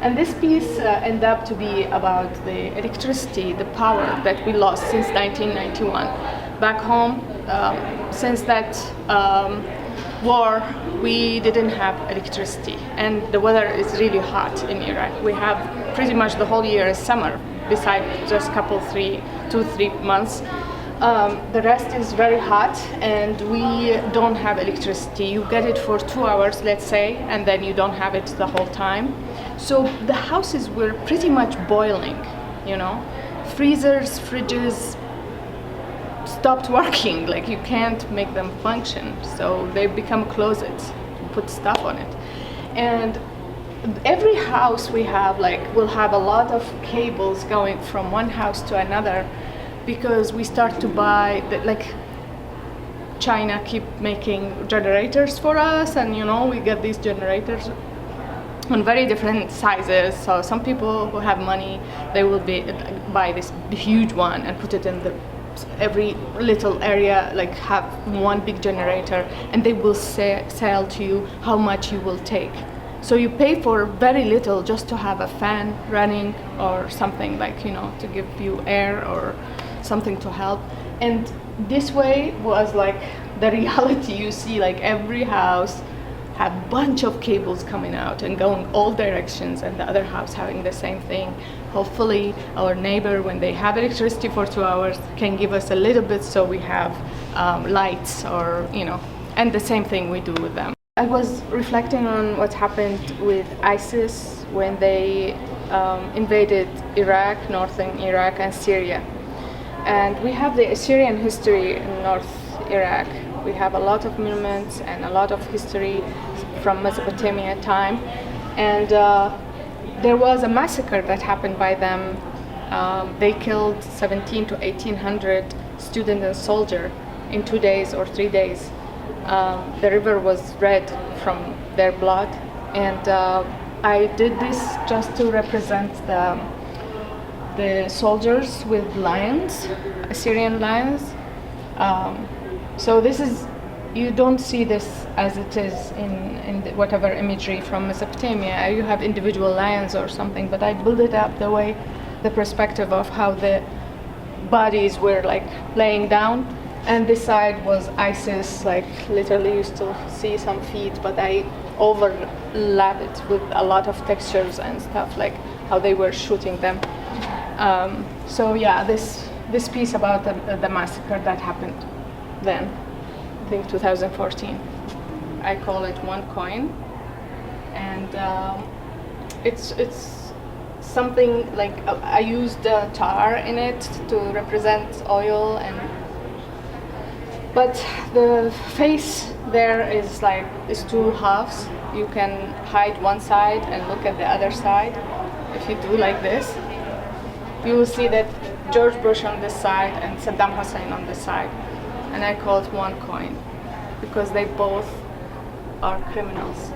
And this piece ended up to be about the electricity, the power that we lost since 1991. Back home, since that war, we didn't have electricity, and the weather is really hot in Iraq. We have pretty much the whole year is summer, besides just two, 3 months. The rest is very hot, and we don't have electricity. You get it for 2 hours, let's say, and then you don't have it the whole time. So the houses were pretty much boiling, freezers, fridges stopped working. Like, you can't make them function, so they become closets. You put stuff on it, and every house we have will have a lot of cables going from one house to another, because we start to buy China keep making generators for us, and we get these generators on very different sizes. So some people who have money, they will buy this huge one and put it in every little area, have one big generator, and they will sell to you how much you will take. So you pay for very little just to have a fan running or something, to give you air or something to help. And this way was the reality. You see every house have a bunch of cables coming out and going all directions, and the other house having the same thing. Hopefully our neighbor, when they have electricity for 2 hours, can give us a little bit so we have lights, or and the same thing we do with them. I was reflecting on what happened with ISIS when they invaded Iraq, northern Iraq, and Syria. And we have the Assyrian history in North Iraq. We have a lot of monuments and a lot of history from Mesopotamia time. And there was a massacre that happened by them. They killed 17 to 1,800 students and soldiers in 2 days or 3 days. The river was red from their blood. And I did this just to represent the soldiers with lions, Assyrian lions. So this is, you don't see this as it is in whatever imagery from Mesopotamia. You have individual lions or something, but I build it up the perspective of how the bodies were laying down, and this side was ISIS. Literally you still see some feet, but I overlap it with a lot of textures and stuff, how they were shooting them. So yeah, this piece about the massacre that happened then, I think 2014. I call it one coin, and it's something I used tar in it to represent oil, but the face there is two halves. You can hide one side and look at the other side. If you do like this, you will see that George Bush on this side and Saddam Hussein on this side. And I call it one coin because they both are criminals.